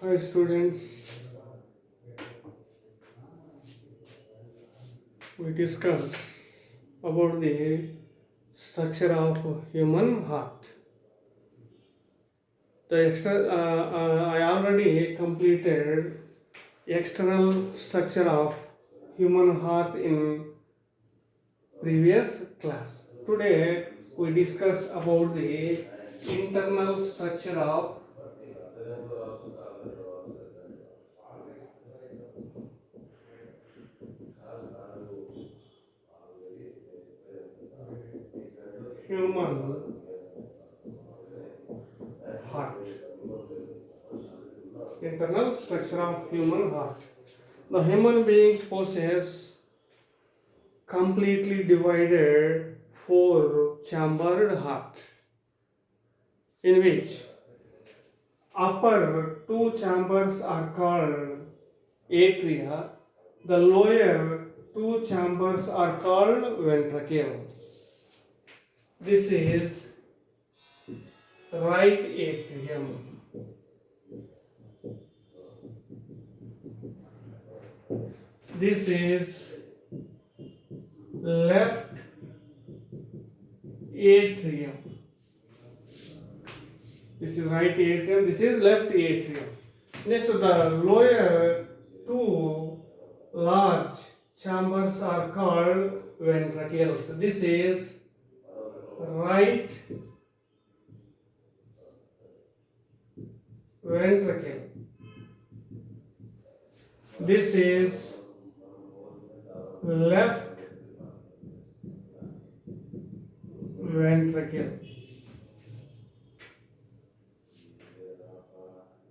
Hi students, we discuss about the structure of human heart. I already completed external structure of human heart in previous class. Today we discuss about the internal structure of human heart. Internal structure of human heart. The human beings possess completely divided four chambered heart, in which upper two chambers are called atria, the lower two chambers are called ventricles. This is right atrium. This is left atrium. This is right atrium, this is left atrium. Next, the lower two large chambers are called ventricles. This is right ventricle. This is left ventricle.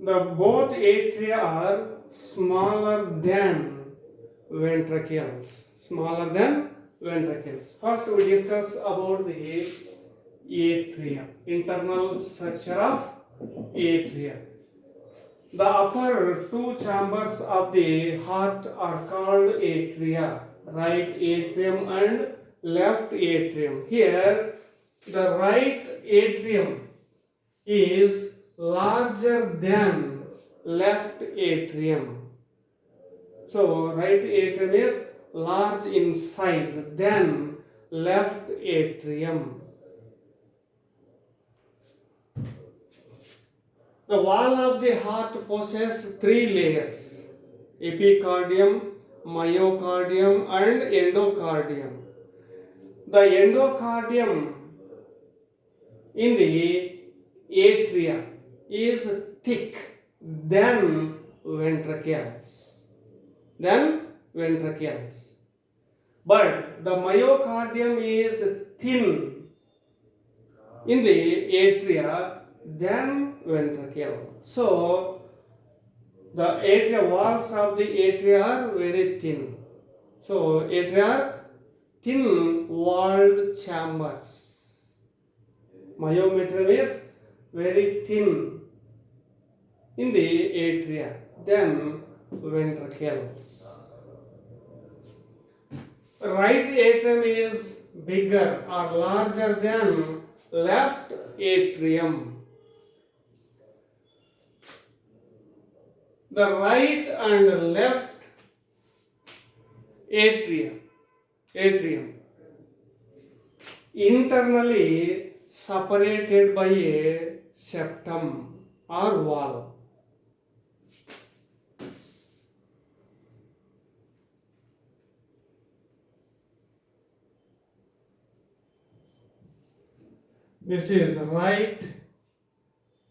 The both atria are smaller than ventricles. Smaller than ventricles. First, we discuss about the atria, internal structure of atria. The upper two chambers of the heart are called atria, right atrium and left atrium. Here, the right atrium is larger than left atrium. So, right atrium is large in size than left atrium. The wall of the heart possesses three layers: epicardium, myocardium, and endocardium. The endocardium in the atria is thick than ventricles. But the myocardium is thin in the atria than ventricle. So the atria walls of the atria are very thin. So atria are thin walled chambers. Myometrium is very thin in the atria than ventricles. Right atrium is bigger or larger than left atrium. The right and left atrium internally separated by a septum or wall. This is right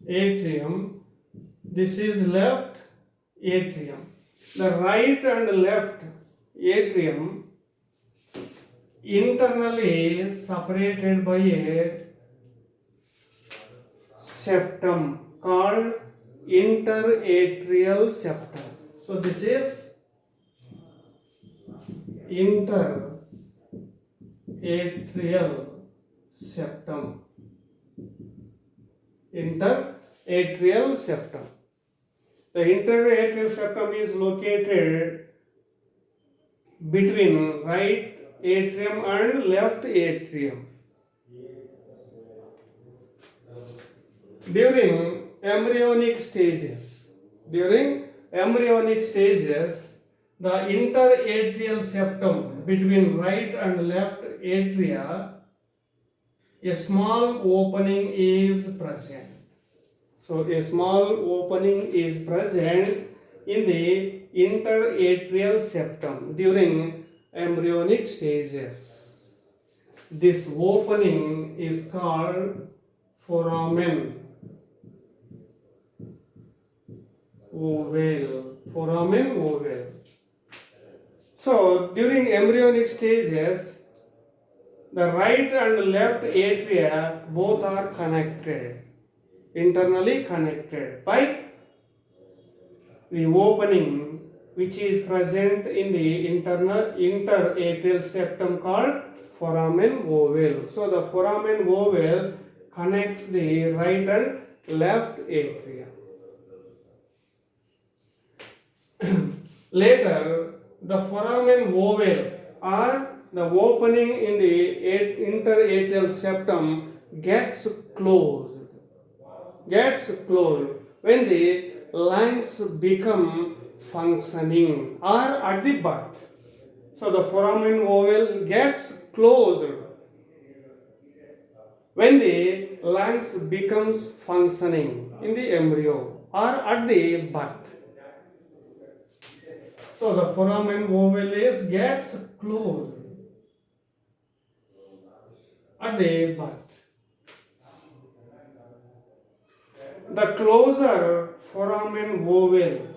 atrium, this is left atrium. The right and left atrium internally separated by a septum called interatrial septum. So this is interatrial septum. Interatrial septum. The interatrial septum is located between right atrium and left atrium. During embryonic stages, During embryonic stages, the interatrial septum between right and left atria, a small opening is present. So a small opening is present in the interatrial septum during embryonic stages. This opening is called foramen ovale. Foramen ovale. So during embryonic stages, the right and left atria both are connected, internally connected by the opening which is present in the interatrial septum called foramen ovale. So the foramen ovale connects the right and left atria. Later, the foramen ovale or the opening in the interatrial septum gets closed. When the lungs become functioning or at the birth. So the foramen ovale gets closed when the lungs becomes functioning in the embryo or at the birth. So the foramen ovale gets closed at the birth. The closer foramen ovale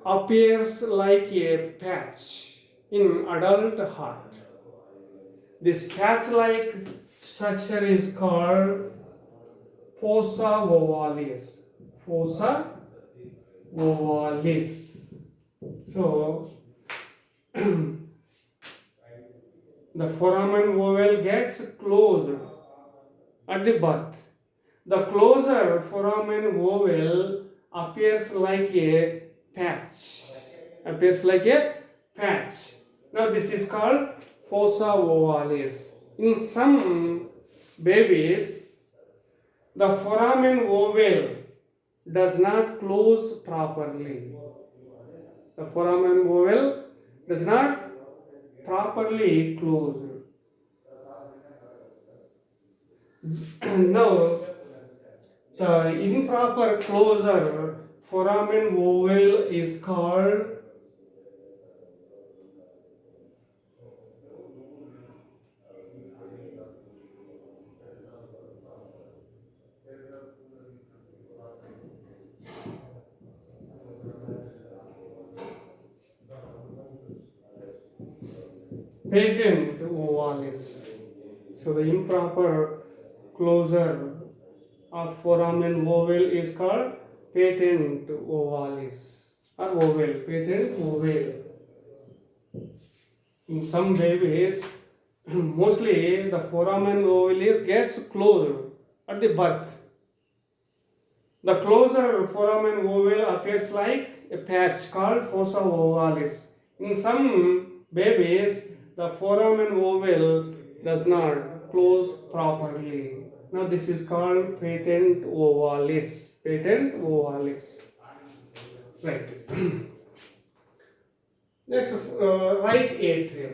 appears like a patch in adult heart. This patch-like structure is called fossa ovalis. Fossa ovalis. So, the foramen ovale gets closed at the birth. The closer foramen ovale appears like a patch. Now this is called fossa ovalis. In some babies, the foramen ovale does not close properly. The foramen ovale does not properly close. Now, the improper closure foramen ovale is called patent ovalis. So the improper closure of foramen ovale is called patent ovalis or ovale, patent ovale. In some babies, mostly the foramen ovale gets closed at the birth. The closer foramen ovale appears like a patch called fossa ovalis. In some babies, the foramen ovale does not close properly. Now this is called patent ovalis. Patent ovalis. Right. Next, right atrium.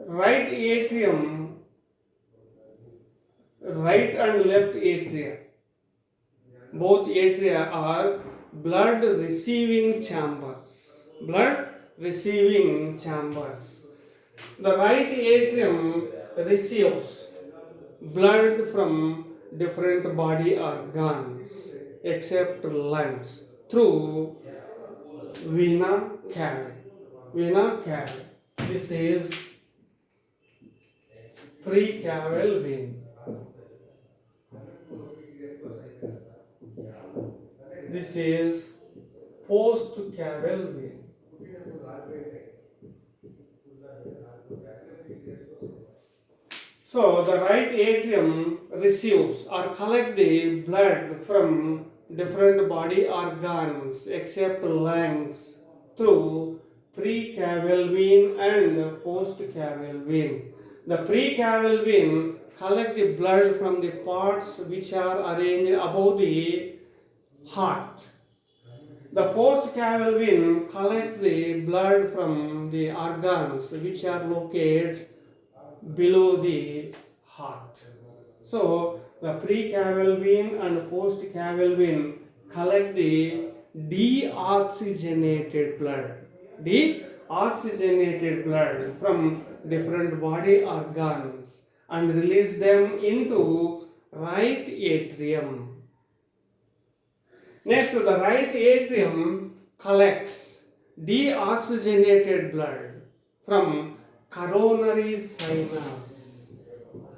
Right atrium, right and left atria. Both atria are blood receiving chambers. Blood receiving chambers. The right atrium receives blood from different body organs except lungs through vena cava. Vena cava. This is precaval vein. This is postcaval vein. So the right atrium receives or collects the blood from different body organs except lungs through precaval vein and postcaval vein. The precaval vein collects the blood from the parts which are arranged above the heart. The postcaval vein collects the blood from the organs which are located below the heart. So the precaval vein and postcaval vein collect the deoxygenated blood. Deoxygenated blood from different body organs and release them into right atrium. Next, the right atrium collects deoxygenated blood from coronary sinus.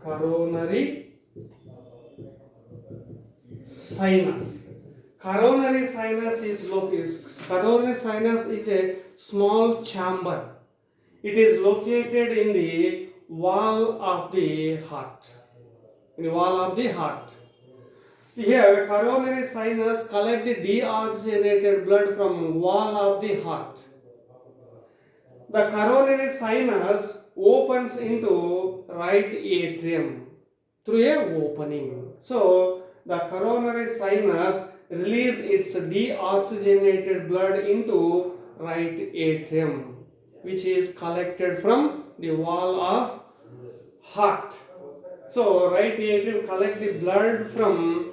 Coronary sinus. Coronary sinus is a small chamber. It is located in the wall of the heart. In the wall of the heart. Here, coronary sinus collect the deoxygenated blood from wall of the heart. The coronary sinus opens into right atrium through a opening. So, the coronary sinus release its deoxygenated blood into right atrium, which is collected from the wall of heart. So, right atrium collect the blood from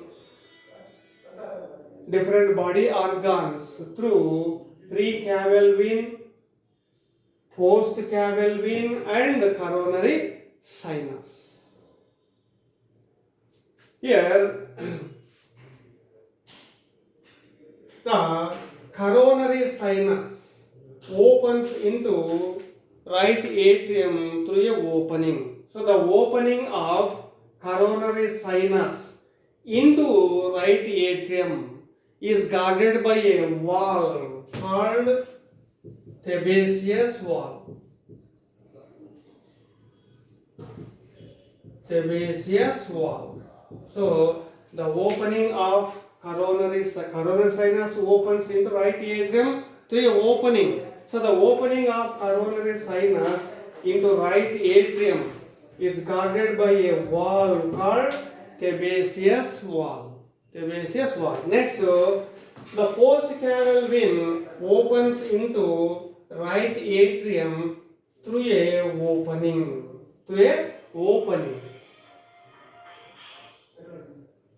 different body organs through precaval vein, postcaval vein and coronary sinus. Here, the coronary sinus opens into right atrium through a opening. So, the opening of coronary sinus into right atrium is guarded by a wall called Thebaceous wall. Thebaceous wall. So, the opening of coronary sinus opens into right atrium through an opening. So, the opening of coronary sinus into right atrium is guarded by a wall called Thebaceous wall. Thebaceous wall. Next, the postcaval vein opens into right atrium through a opening.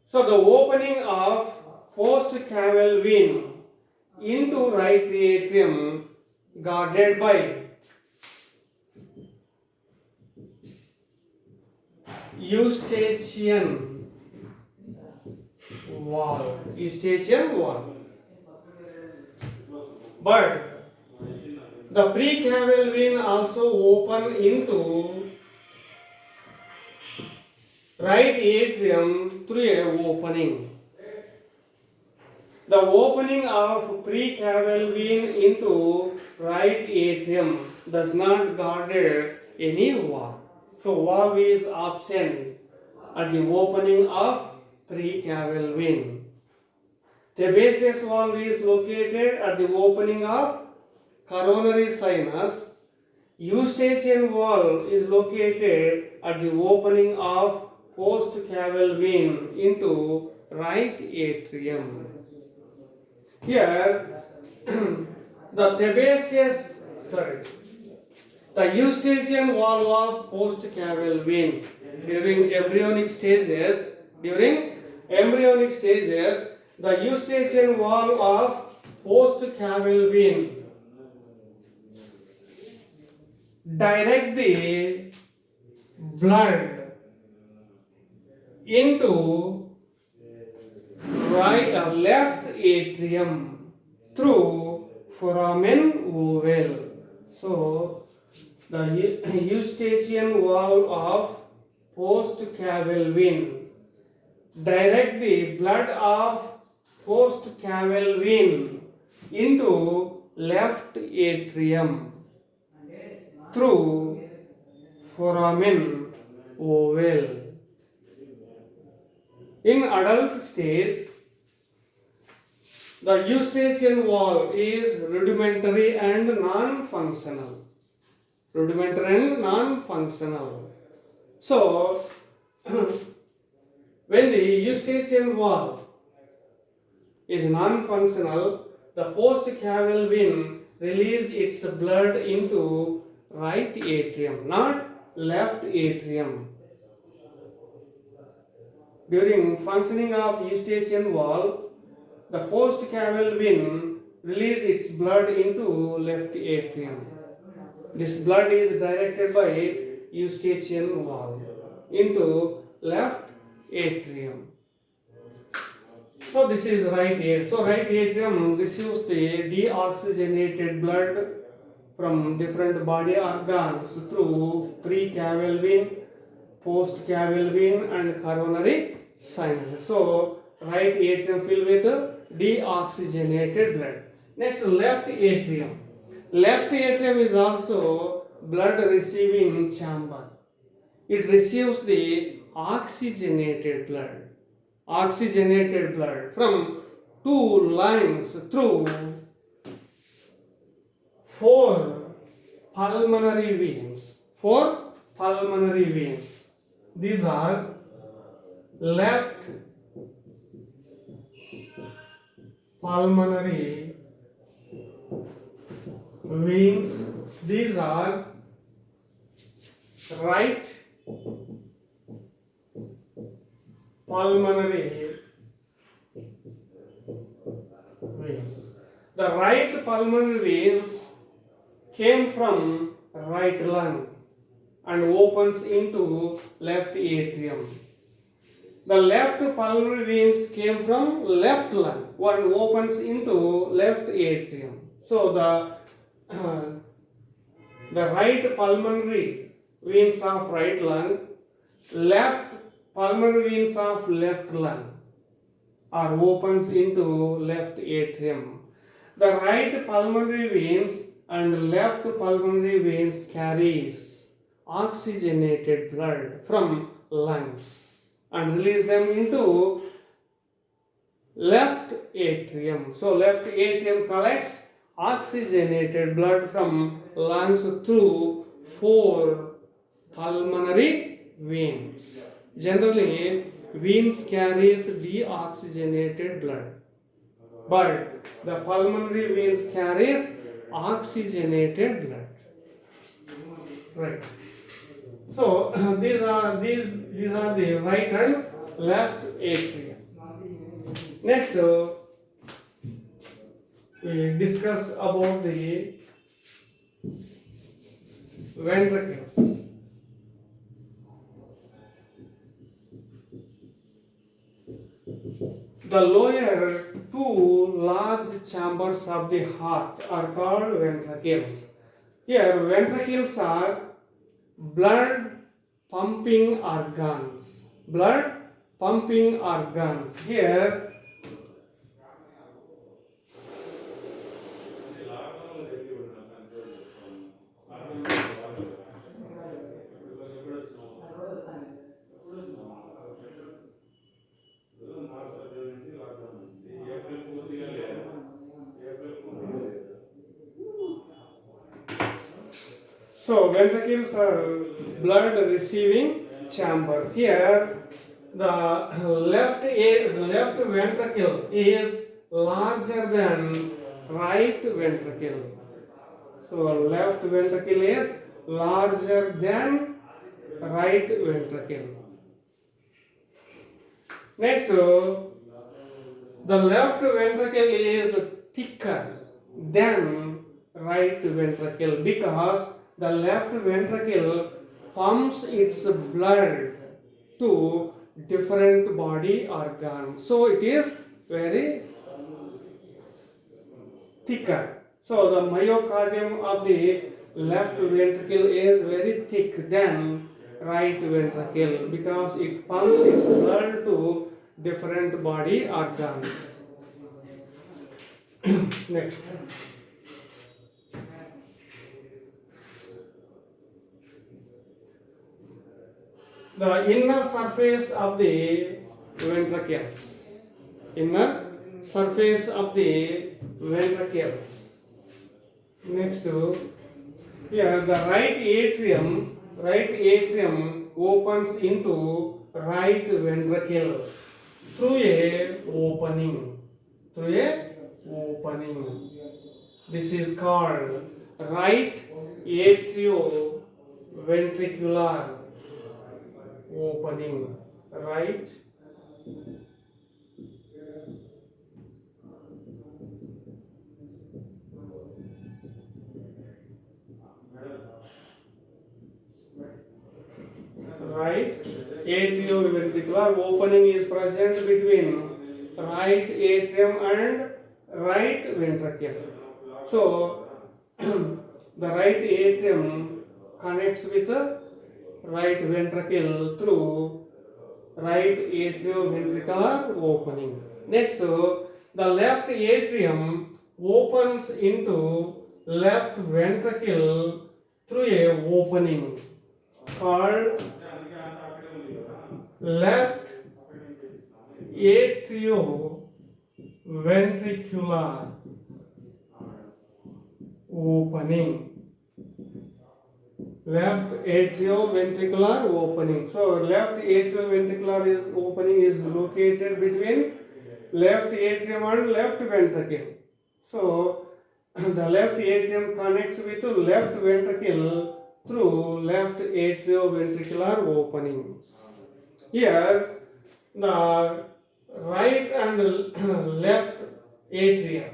So the opening of postcaval vein into right atrium guarded by Eustachian wall. But the precaval vein also open into right atrium through a opening. The opening of precaval vein into right atrium does not guard any valve. So valve is absent at the opening of precaval vein. Thebaceous valve is located at the opening of coronary sinus. Eustachian valve is located at the opening of postcaval vein into right atrium. Here, the Eustachian valve of postcaval vein during embryonic stages, the Eustachian valve of postcaval vein direct the blood into right or left atrium through foramen ovale. So the Eustachian valve of postcaval vein direct the blood of postcaval vein into left atrium through foramen ovale. In adult stage, the Eustachian valve is rudimentary and non-functional. So, when the Eustachian valve is non-functional, the postcaval vein release its blood into right atrium, not left atrium. During functioning of eustachian valve, the postcaval vein release its blood into left atrium. This blood is directed by eustachian valve into left atrium. So this is right atrium. So right atrium receives the deoxygenated blood from different body organs through precaval vein, postcaval vein, and coronary sinus. So right atrium filled with deoxygenated blood. Next, left atrium. Left atrium is also blood receiving chamber. It receives the oxygenated blood from two lines through four pulmonary veins. These are left pulmonary veins. These are right pulmonary veins. The right pulmonary veins came from right lung and opens into left atrium. The left pulmonary veins came from left lung, one opens into left atrium. So the right pulmonary veins of right lung, left pulmonary veins of left lung are opens into left atrium. The right pulmonary veins and left pulmonary veins carries oxygenated blood from lungs and release them into left atrium. So left atrium collects oxygenated blood from lungs through four pulmonary veins. Generally, veins carries deoxygenated blood, but the pulmonary veins carries oxygenated blood. Right. So these are the right and left atrium. Next, we discuss about the ventricles. The lower two large chambers of the heart are called ventricles. Here, ventricles are blood pumping organs. Here, so ventricles are blood receiving chamber. Here, the left ventricle is larger than right ventricle. So left ventricle is larger than right ventricle. Next, the left ventricle is thicker than right ventricle because the left ventricle pumps its blood to different body organs. So it is very thicker. So the myocardium of the left ventricle is very thick than right ventricle because it pumps its blood to different body organs. Next. The inner surface of the ventricles. Inner surface of the ventricles. Next, here the right atrium opens into right ventricle through a opening. through a opening. This is called right atrioventricular opening. Right right atrioventricular opening is present between right atrium and right ventricle. So the right atrium connects with the right ventricle through right atrioventricular opening. Next, the left atrium opens into left ventricle through a opening called left atrioventricular opening. Left atrioventricular opening. So left atrioventricular opening is located between left atrium and left ventricle. So the left atrium connects with left ventricle through left atrioventricular opening. Here the right and left atria,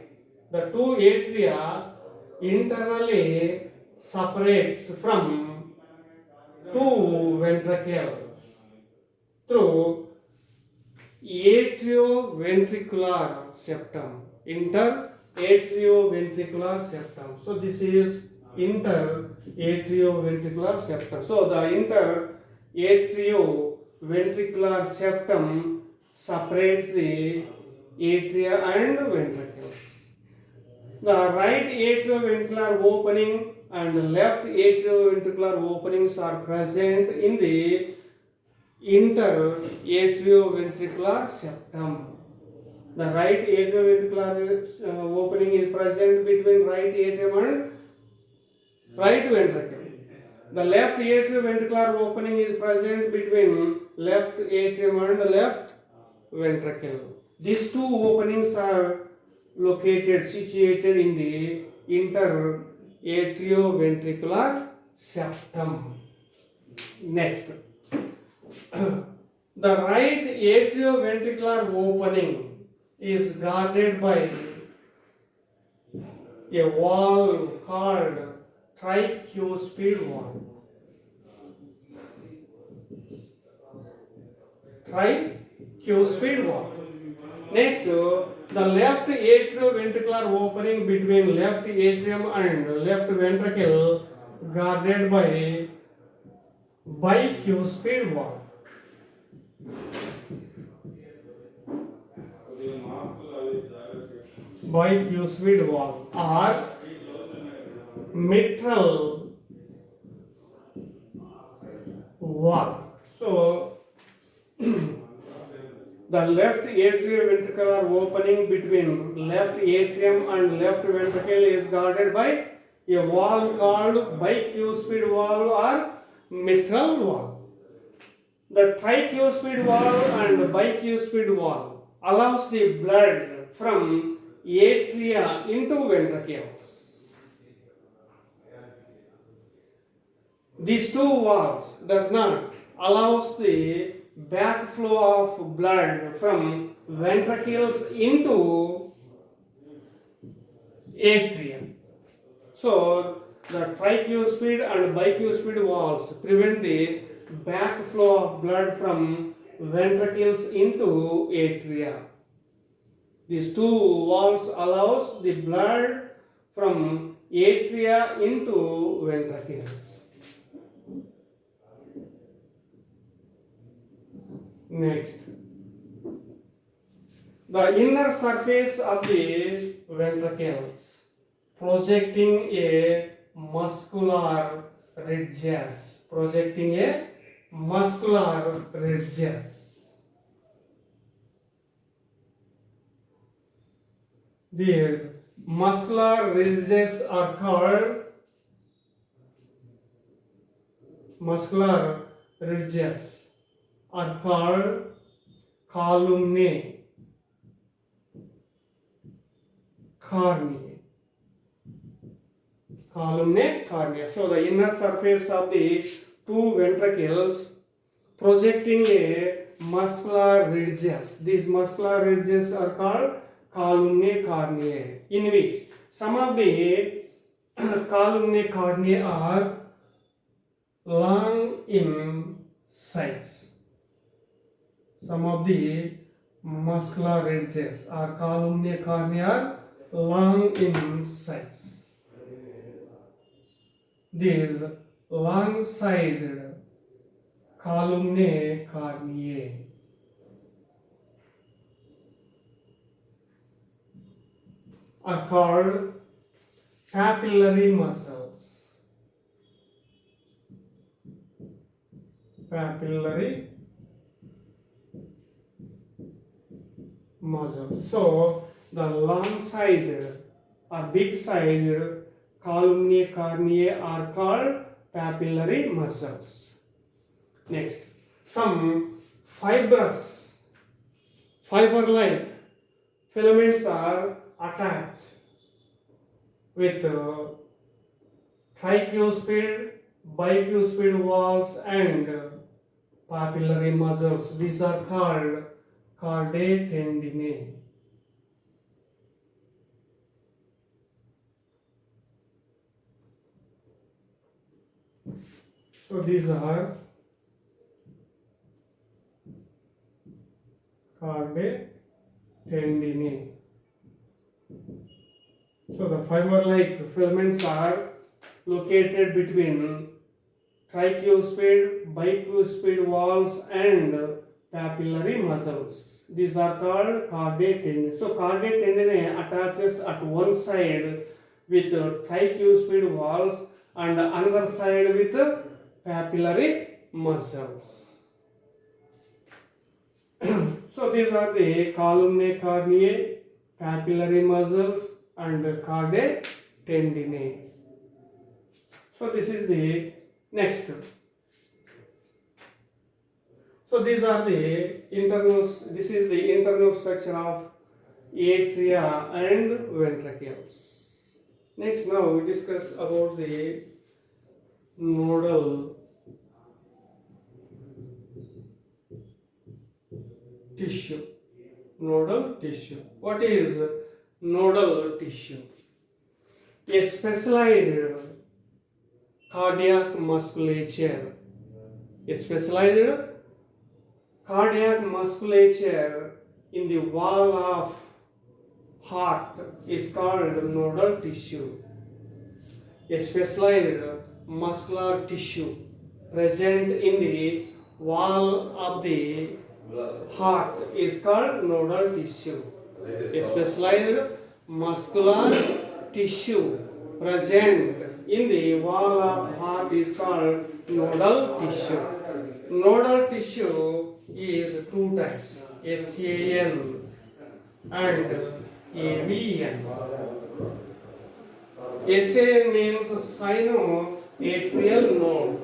the two atria internally separates from two ventricles through atrioventricular septum, interatrioventricular septum. So this is interatrioventricular septum. So the interatrioventricular septum separates the atria and ventricles. The right atrioventricular opening and left atrioventricular openings are present in the interatrioventricular septum. The right atrioventricular opening is present between right atrium and right ventricle. The left atrioventricular opening is present between left atrium and the left ventricle. These two openings are situated in the interatrioventricular septum. Next, the right atrioventricular opening is guarded by a wall called tricuspid wall. Tricuspid wall. Next, the left atrioventricular opening between left atrium and left ventricle guarded by bicuspid wall. Bicuspid wall or mitral wall. So the left atrioventricular opening between left atrium and left ventricle is guarded by a wall called bicuspid wall or mitral wall. The tricuspid wall and bicuspid wall allows the blood from atria into ventricles. These two walls does not allows the backflow of blood from ventricles into atria. So the tricuspid and bicuspid walls prevent the backflow of blood from ventricles into atria. These two walls allows the blood from atria into ventricles. Next, the inner surface of the ventricles projecting a muscular ridges. These muscular ridges are called columnae. cornea. Columnae cornea. So the inner surface of the two ventricles projecting a muscular ridges. These muscular ridges are called columnae corneae, in which some of the columnae corneae are long in size. Some of the muscular ridges or columnae corneae are long in size. These long-sized columnae corneae are called papillary muscles. Papillary muscles. So the long-sized or big-sized columnae corneae are called papillary muscles. Next, some fiber-like filaments are attached with tricuspid, bicuspid walls and papillary muscles. These are called chordae tendineae. So these are chordae tendineae. So the fiber-like filaments are located between tricuspid, bicuspid walls and papillary muscles. These are called chordae tendineae. So chordae tendineae attaches at one side with tricuspid walls and another side with papillary muscles. So these are the columnae corneae, papillary muscles and chordae tendineae. So this is the next. So these are the internals. This is the internal structure of atria and ventricles. Next, now we discuss about the nodal tissue. Nodal tissue. What is nodal tissue? A specialized cardiac musculature. A specialized cardiac musculature in the wall of heart is called nodal tissue. A specialized muscular tissue present in the wall of the heart is called nodal tissue. A specialized muscular tissue present in the wall of heart is called nodal tissue. Nodal tissue is two types, SAN and AVN. SAN means sinoatrial node.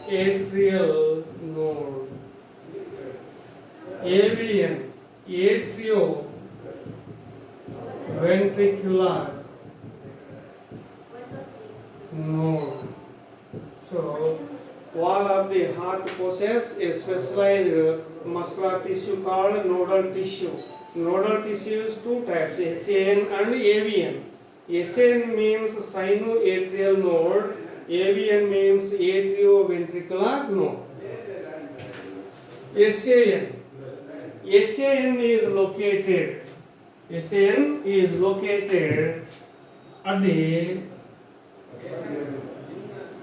Sinoatrial node. AVN, atrioventricular node. So, wall of the heart possesses a specialized muscular tissue called nodal tissue. Nodal tissue is two types, SAN and AVN. SAN means sinoatrial node, AVN means atrioventricular node. SAN is located at the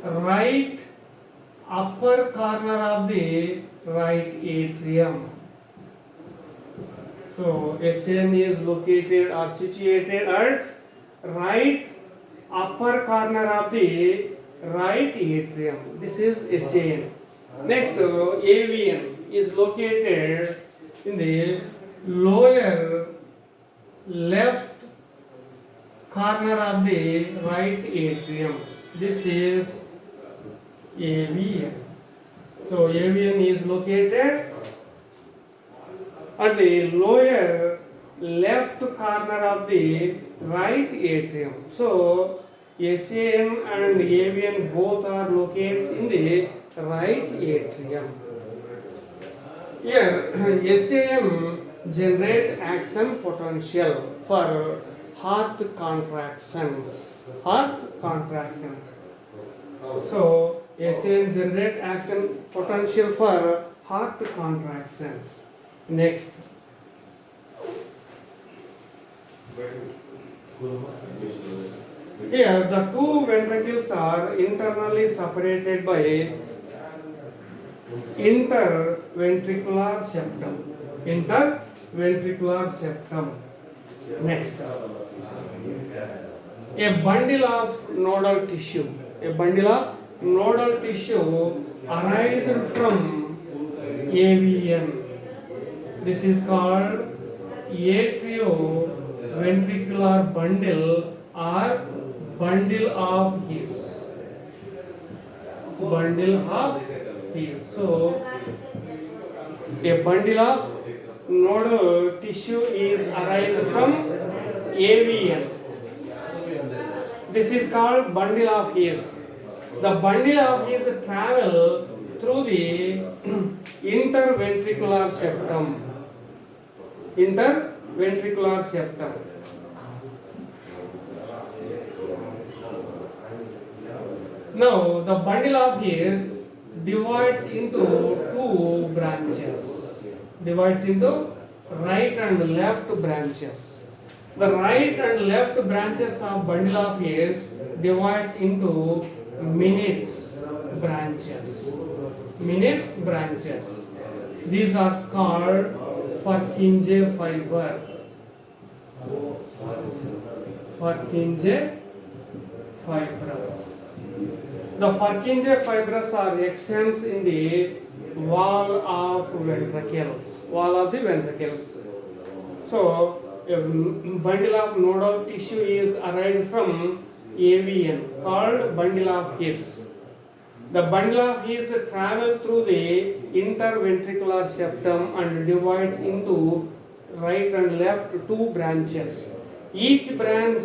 right upper corner of the right atrium. So SAN is located or situated at right upper corner of the right atrium. This is SAN. Next, AVN is located in the lower left corner of the right atrium. This is AVN. So AVN is located at the lower left corner of the right atrium. So SAN and AVN both are located in the right atrium. Here SAM generate action potential for heart contractions. Heart contractions. So SAM generate action potential for heart contractions. Next. Here the two ventricles are internally separated by interventricular septum. Interventricular septum. Next. A bundle of nodal tissue. A bundle of nodal tissue arises from AVN. This is called atrioventricular bundle or bundle of His. Bundle of His. So, a bundle of nodal tissue is arising from AVN. This is called bundle of His. The bundle of His travel through the interventricular septum. Interventricular septum. Now the bundle of His divides into two branches. Divides into right and left branches. The right and left branches of bundle of His divides into minutes branches. Minutes branches. These are called Purkinje fibers. Purkinje fibers. The Purkinje fibers are extends in the wall of ventricles. Wall of the ventricles. So a bundle of nodal tissue is arising from AVN called bundle of His. The bundle of His travel through the interventricular septum and divides into right and left two branches. Each branch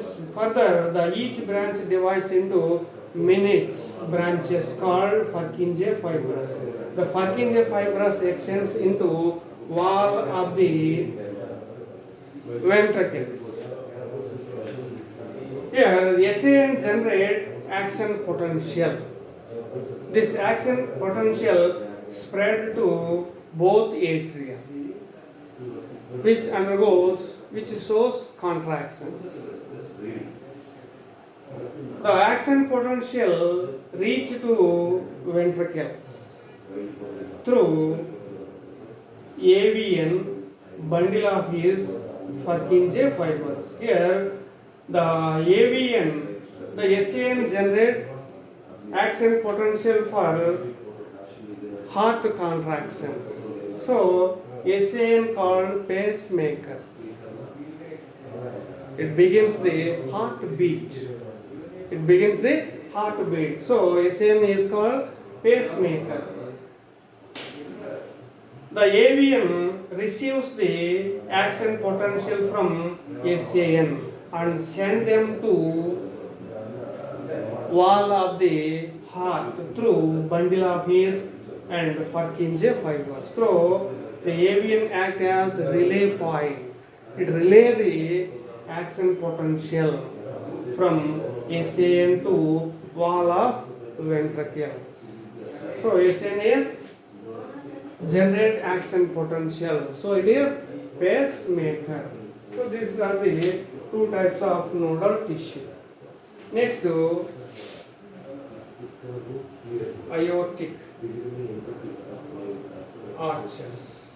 divides into minutes branches called Purkinje fibers. The Purkinje fibers extends into wall of the ventricles. Here, SAN generate action potential. This action potential spread to both atria, which shows contractions. The action potential reach to ventricles through AVN bundle of His Purkinje fibers. Here, the AVN, the SAN generate action potential for heart contractions. So, SAN called pacemaker. It begins the heartbeat. It begins the heartbeat. So, SAN is called pacemaker. The AVN receives the action potential from SAN and send them to wall of the heart through bundle of His and Purkinje fibers. So the AVN act as relay point. It relay the action potential from SAN to wall of ventricles. So SAN is generate action potential. So it is pacemaker. So these are the two types of nodal tissue. Next to aortic arches.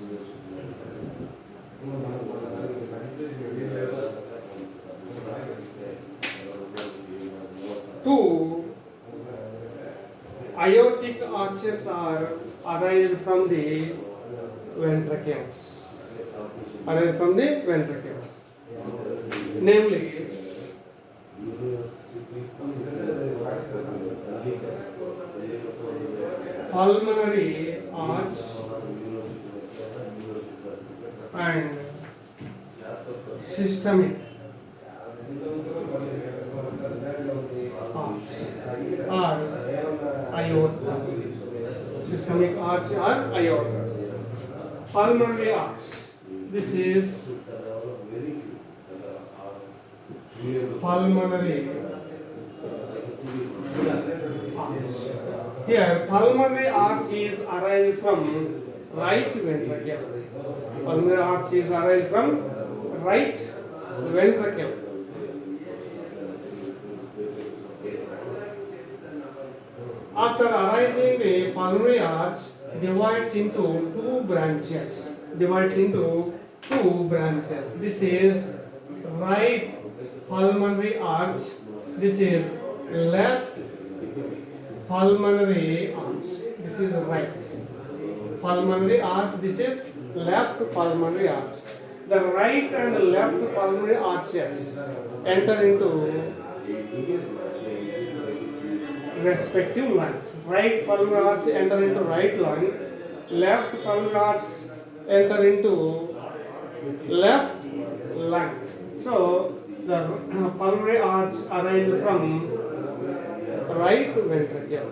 Two aortic arches are arise from the ventricles. Arise from the ventricles. Namely, pulmonary arch and systemic arch or aorta. Systemic arch or aorta. Pulmonary arch. This is pulmonary arch. Here, pulmonary arch is arise from right ventricle. Pulmonary arch is arise from right ventricle. After arising, the pulmonary arch divides into two branches. This is right pulmonary arch. This is left pulmonary arch. This is right pulmonary arch. This is left pulmonary arch. The right and left pulmonary arches enter into respective lungs. Right pulmonary arch enter into right lung. Left pulmonary arch enter into left lung. So the pulmonary arch arises from right ventricle.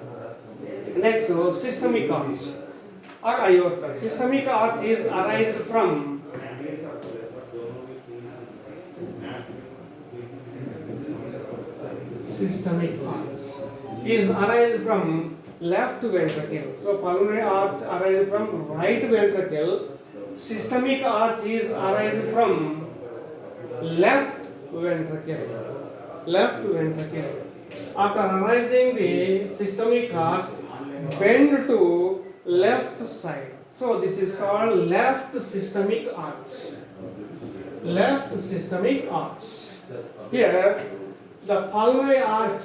Next, systemic arch or aorta. Systemic arch is arised from left ventricle. So pulmonary arch arises from right ventricle. Systemic arch is arised from left ventricle. After arising, the systemic arch bend to left side. So this is called left systemic arch. Here, the pulmonary arch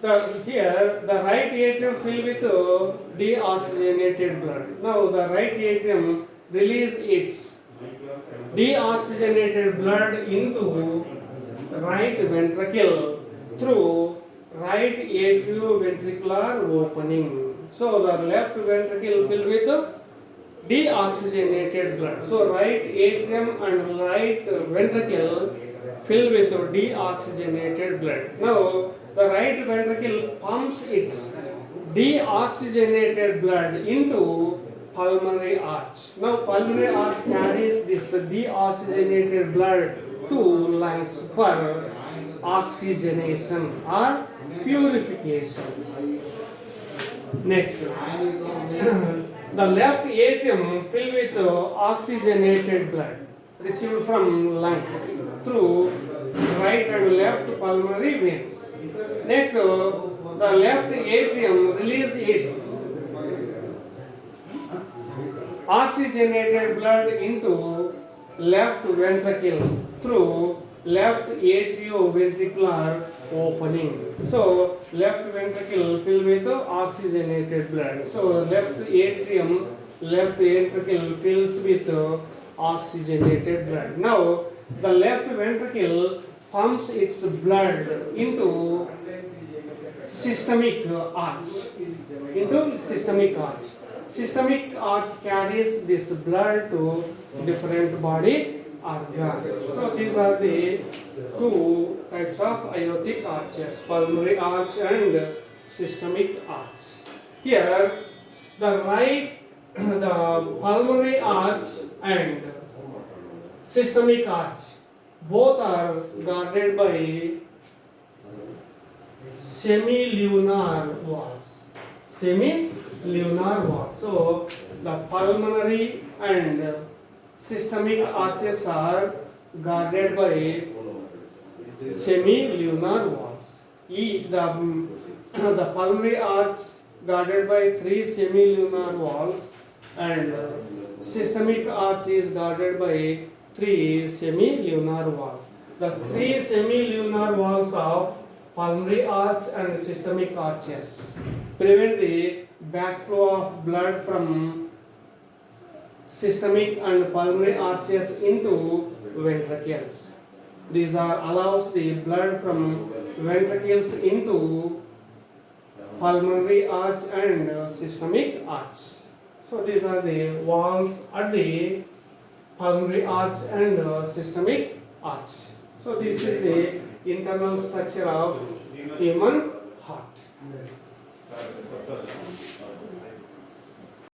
the right atrium filled with deoxygenated blood. Now the right atrium release its deoxygenated blood into right ventricle through right atrioventricular opening. So the left ventricle filled with deoxygenated blood. So right atrium and right ventricle filled with deoxygenated blood. Now the right ventricle pumps its deoxygenated blood into pulmonary arch. Now pulmonary arch carries this deoxygenated blood to lungs for oxygenation or purification. Next, the left atrium filled with oxygenated blood received from lungs through right and left pulmonary veins. Next, the left atrium release its oxygenated blood into left ventricle through left atrioventricular opening. So left ventricle filled with oxygenated blood. So left ventricle fills with oxygenated blood. Now the left ventricle pumps its blood into systemic arch. Systemic arch carries this blood to different body organs. So these are the two types of aortic arches: pulmonary arch and systemic arch. Here, the pulmonary arch and systemic arch both are guarded by semilunar walls. So the pulmonary and systemic arches are guarded by semilunar walls. The pulmonary arch guarded by 3 semilunar walls, and systemic arch is guarded by 3 semilunar walls. The 3 semilunar walls of pulmonary arch and systemic arches prevent the backflow of blood from systemic and pulmonary arches into ventricles. These allows the blood from ventricles into pulmonary arch and systemic arch. So these are the walls at the pulmonary arch and systemic arch. So this is the internal structure of human